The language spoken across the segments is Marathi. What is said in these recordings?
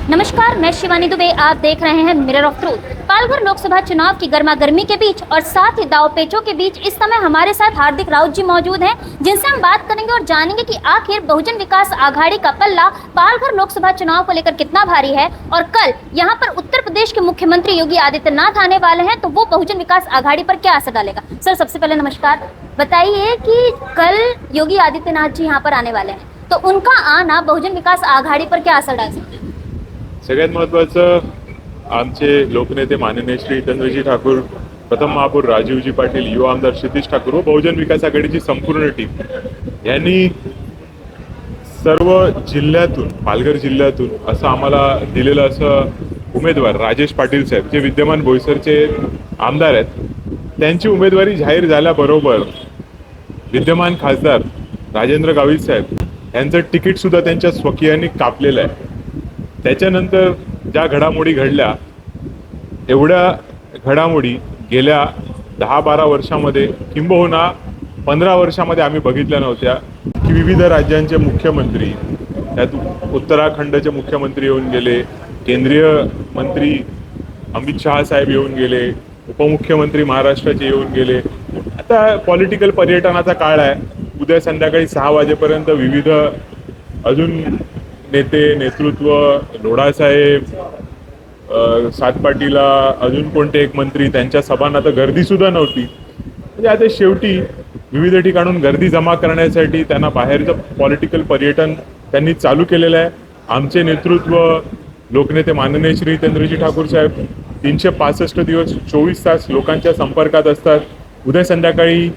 नमस्कार, मैं शिवानी दुबे। आप देख रहे हैं mirror of truth. Palghar Lok Sabha चुनाव की गर्मा गर्मी के बीच और साथ ही दाव पेचों के बीच इस समय हमारे साथ हार्दिक राउत जी मौजूद हैं, जिनसे हम बात करेंगे और जानेंगे कि आखिर बहुजन विकास आघाड़ी का पल्ला पालघर लोकसभा चुनाव को लेकर कितना भारी है और कल यहाँ पर उत्तर प्रदेश के मुख्यमंत्री योगी आदित्यनाथ आने वाले हैं, तो वो बहुजन विकास आघाड़ी पर क्या असर डालेगा। सर, सबसे पहले नमस्कार। बताइए कि कल योगी आदित्यनाथ जी यहाँ पर आने वाले हैं, तो उनका आना बहुजन विकास आघाड़ी पर क्या असर डाल सकता है। सगळ्यात महत्त्वाचं आमचे लोकनेते माननीय श्री हितेंद्रजी ठाकूर, प्रथम महापौर राजीवजी पाटील, युवा आमदार क्षितिज ठाकूर व बहुजन विकास आघाडीची संपूर्ण टीम यांनी सर्व जिल्ह्यातून, पालघर जिल्ह्यातून असं आम्हाला दिलेलं असं उमेदवार राजेश पाटील साहेब, जे विद्यमान बोईसरचे आमदार आहेत, त्यांची उमेदवारी जाहीर झाल्याबरोबर विद्यमान खासदार राजेंद्र गावित साहेब यांचं तिकीट सुद्धा त्यांच्या स्वकीयांनी कापलेलं आहे। त्याच्यानंतर ज्या घडामोडी घडल्या, एवढ्या घडामोडी गेल्या 10-12 वर्षामध्ये किंबहुना 15 वर्षामध्ये आम्ही बघितल्या नव्हत्या की विविध राज्यांचे मुख्यमंत्री, त्यात उत्तराखंडचे मुख्यमंत्री येऊन गेले, केंद्रीय मंत्री अमित शहा साहेब येऊन गेले, उपमुख्यमंत्री महाराष्ट्राचे येऊन गेले। आता पॉलिटिकल पर्यटनाचा काळ आहे। उद्या संध्याकाळी 6 वाजेपर्यंत विविध अजून नेते, नेतृत्व, लोढासाहेब, सातपाटीला, अजून कोणते एक मंत्री, त्यांच्या सभांना तर गर्दी सुद्धा नव्हती। म्हणजे आता शेवटी विविध ठिकाणून गर्दी जमा करण्यासाठी त्यांना बाहेरचं पॉलिटिकल पर्यटन त्यांनी चालू केलेलं आहे। आमचे नेतृत्व लोकनेते माननीय श्री हितेंद्रजी ठाकूर साहेब 365 दिवस 24 तास लोकांच्या संपर्कात असतात। उद्या संध्याकाळी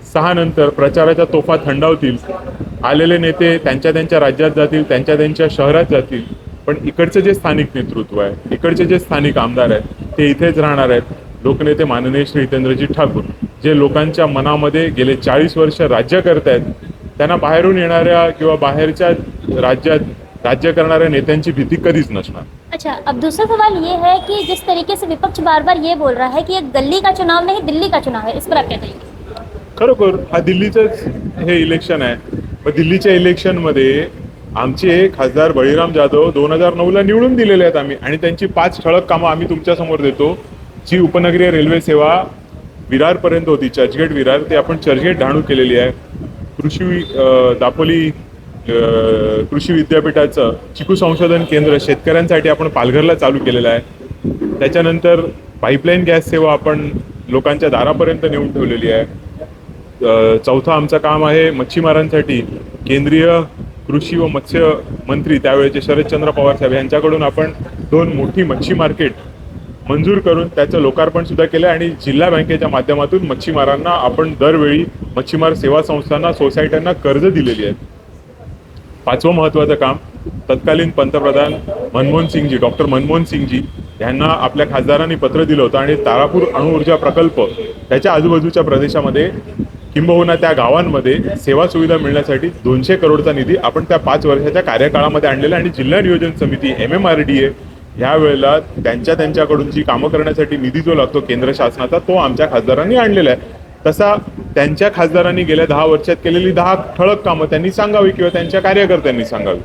6 नंतर प्रचाराच्या तोफा थंडावतील। आलेले नेते त्यांच्या राज्यात जातील, त्यांच्या शहरात जातील, पण इकडचे जे स्थानिक नेतृत्व आहे, इकडचे जे स्थानिक आमदार आहेत, ते इथेच राहणार आहेत। लोकनेते माननीय श्री हितेंद्रजी ठाकूर जे लोकांच्या मनामध्ये गेले 40 वर्ष राज्य करतायत, त्यांना बाहेरून येणाऱ्या किंवा बाहेरच्या राज्यात राज्य करणाऱ्या नेत्यांची भीती कधीच नसणार। अच्छा, अब दूसरा सवाल ये है कि जिस तरीके से विपक्ष बार बार ये बोल रहा है कि ये गली का चुनाव नहीं, दिल्ली का चुनाव है, इस पर आप क्या कहेंगे। खरोखर हा दिल्लीचंच हे इलेक्शन आहे। पण दिल्लीच्या इलेक्शनमध्ये आमचे खासदार बळीराम जाधव 2009ला निवडून दिलेले आहेत आम्ही, आणि त्यांची 5 ठळक कामं आम्ही तुमच्यासमोर देतो। जी उपनगरीय रेल्वे सेवा विरारपर्यंत होती, चर्चगेट विरार, ते आपण चर्चगेट डहाणू केलेली आहे। दापोली कृषी विद्यापीठाचं चिकू संशोधन केंद्र शेतकऱ्यांसाठी आपण पालघरला चालू केलेलं आहे। त्याच्यानंतर पाईपलाईन गॅस सेवा आपण लोकांच्या दारापर्यंत नेऊन ठेवलेली आहे। चौथा आमचं काम आहे मच्छीमारांसाठी केंद्रीय कृषी व मत्स्य मंत्री त्यावेळेचे शरदचंद्र पवार साहेब यांच्याकडून आपण 2 मोठी मच्छी मार्केट मंजूर करून त्याचं लोकार्पण सुद्धा केलं, आणि जिल्हा बँकेच्या माध्यमातून मच्छीमारांना आपण दरवेळी मच्छीमार सेवा संस्थांना, सोसायट्यांना कर्ज दिलेली आहेत। 5वं महत्त्वाचं काम तत्कालीन पंतप्रधान डॉक्टर मनमोहन सिंगजी यांना आपल्या खासदारांनी पत्र दिलं होतं, आणि तारापूर अणुऊर्जा प्रकल्प त्याच्या आजूबाजूच्या प्रदेशामध्ये किंबहुना त्या गावांमध्ये सेवा सुविधा मिळण्यासाठी 200 करोडचा निधी आपण त्या 5 वर्षाच्या कार्यकाळामध्ये आणलेला, आणि जिल्हा नियोजन समिती MMRDA ह्या वेळेला त्यांच्याकडून जी कामं करण्यासाठी निधी जो लागतो केंद्र शासनाचा, तो आमच्या खासदारांनी आणलेला आहे। तसा त्यांच्या खासदारांनी गेल्या 10 वर्षात केलेली 10 ठळक कामं त्यांनी सांगावी किंवा त्यांच्या कार्यकर्त्यांनी सांगावी।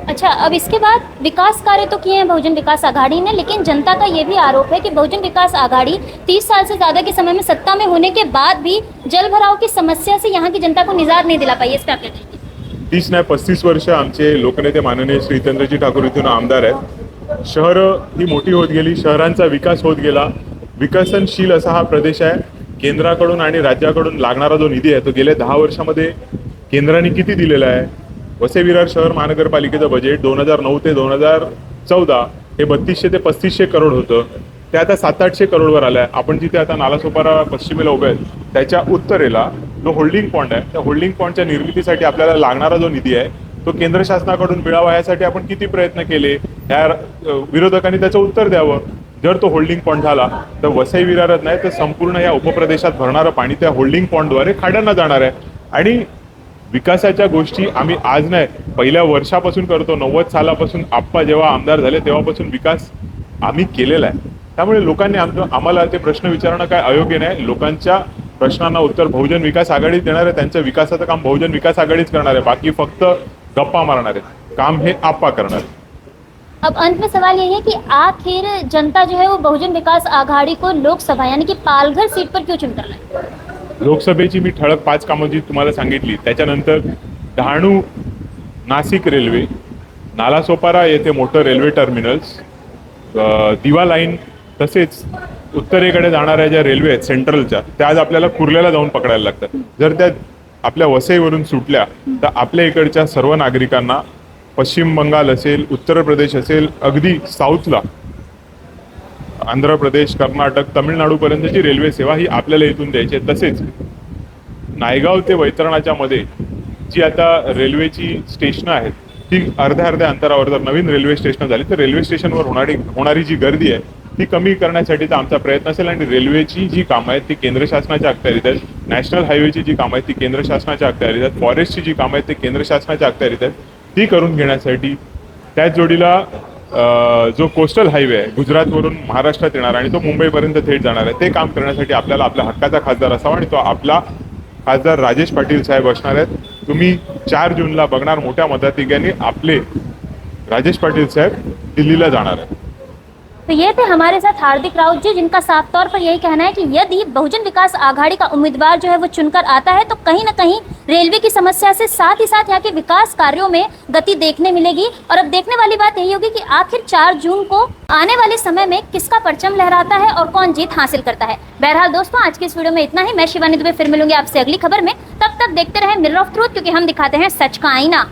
अच्छा, अब इसके बाद विकास कार्य तो किए हैं बहुजन विकास आघाड़ी ने, लेकिन जनता का ये भी आरोप है कि बहुजन विकास आघाड़ी 30 साल से ज्यादा के समय में सत्ता में होने के बाद भी जल भराव की समस्या से यहाँ की जनता को निजात नहीं दिला पाई। इस पर आप क्या कहेंगे। 30 नाही 35 वर्ष आमचे लोकनेते माननीय श्री हितेंद्रजी ठाकूर इथून आमदार आहेत। शहरं ही मोठी होत गेली, शहरांचा विकास होत गेला। विकसनशील असा हा प्रदेश आहे। केंद्राकडून आणि राज्याकडून लागणारा जो निधी आहे तो गेल्या 10 वर्षामध्ये केंद्राने किती दिलेला आहे। वसई विरार शहर महानगरपालिकेचं बजेट 2009 ते 2014 हे 3200 ते 3500 करोड होतं, ते आता 700-800 करोडवर आलं आहे। आपण जिथे आता नालासोपारा पश्चिमेला उभे आहेत त्याच्या उत्तरेला जो होल्डिंग पॉइंट आहे, त्या होल्डिंग पॉइंटच्या निर्मितीसाठी आपल्याला लागणारा जो निधी आहे तो केंद्र शासनाकडून मिळावा, यासाठी आपण किती प्रयत्न केले, या विरोधकांनी त्याचं उत्तर द्यावं। जर तो होल्डिंग पॉइंट झाला तर वसई विरारच नाही तर संपूर्ण या उपप्रदेशात भरणारं पाणी त्या होल्डिंग पॉइंटद्वारे खाड्यांना जाणार आहे। आणि विकासाच्या गोष्टी आम्ही आज नाही, पहिल्या वर्षापासून करतो। 90 सालापासून आप्पा जेव्हा आमदार झाले तेव्हापासून विकास आम्ही केलेला आहे। त्यामुळे लोकांनी आम्हाला ते प्रश्न विचारणं काय अयोग्य नाही। लोकांच्या प्रश्नांना उत्तर बहुजन विकास आघाडी देणार आहे, त्यांचं विकासाचं काम बहुजन विकास आघाडीच करणार आहे। बाकी फक्त गप्पा मारणार आहे, काम हे आप्पा करणार आहे। अब अंत में सवाल यही है कि आखिर जनता जो है वो बहुजन विकास आघाड़ी को लोकसभा यानी कि पालघर सीट पर क्यों चुनकर लाई? लोकसभेची मी ठळक 5 कामं जी तुम्हाला सांगितली, त्याच्यानंतर डहाणू नाशिक रेल्वे, नालासोपारा येथे मोठं रेल्वे टर्मिनल्स, दिवा लाईन, तसेच उत्तरेकडे जाणाऱ्या ज्या रेल्वे आहेत सेंट्रलच्या, त्या आज आपल्याला कुर्ल्याला जाऊन पकडायला लागतात. जर त्या आपल्या वसईवरून सुटल्या तर आपल्या इकडच्या सर्व नागरिकांना पश्चिम बंगाल असेल, उत्तर प्रदेश असेल, अगदी साऊथला आंध्र प्रदेश, कर्नाटक, तमिळनाडूपर्यंतची रेल्वे सेवा ही आपल्याला इथून द्यायची आहे. तसेच नायगाव ते वैतरणाच्या मध्ये जी आता रेल्वेची स्टेशनं आहेत ती अर्ध्या अंतरावर जर नवीन रेल्वे स्टेशन झाली तर रेल्वे स्टेशनवर होणारी जी गर्दी आहे ती कमी करण्यासाठीचा आमचा प्रयत्न असेल. आणि रेल्वेची जी कामं आहेत ती केंद्र शासनाच्या अखत्यारीत आहेत, नॅशनल हायवेची जी कामं आहेत ती केंद्र शासनाच्या अखत्यारीत आहेत, फॉरेस्टची जी कामं आहेत ती केंद्र शासनाच्या अखत्यारीत आहेत, ती करून घेण्यासाठी त्याच जोडीला जो कोस्टल हायवे आहे गुजरातवरून महाराष्ट्रात येणार आणि तो मुंबईपर्यंत थेट जाणार आहे, ते काम करण्यासाठी आपल्याला आपल्या हक्काचा खासदार असावा आणि तो आपला खासदार राजेश पाटील साहेब असणार आहेत. तुम्ही 4 जूनला बघणार मोठ्या मताधिक्याने आपले राजेश पाटील साहेब दिल्लीला जाणार आहेत. तो ये थे हमारे साथ हार्दिक राउत जी, जिनका साफ तौर पर यही कहना है कि यदि बहुजन विकास आघाड़ी का उम्मीदवार जो है वो चुनकर आता है तो कहीं ना कहीं रेलवे की समस्या से साथ ही साथ यहाँ के विकास कार्यों में गति देखने मिलेगी. और अब देखने वाली बात यही होगी कि आखिर 4 जून को आने वाले समय में किसका परचम लहराता है और कौन जीत हासिल करता है. बहरहाल दोस्तों, आज की इस वीडियो में इतना ही. मैं शिवानी दुबे फिर मिलूंगी आपसे अगली खबर में. तब तक देखते रहे मिरर ऑफ ट्रूथ, क्योंकि हम दिखाते हैं सच का आईना.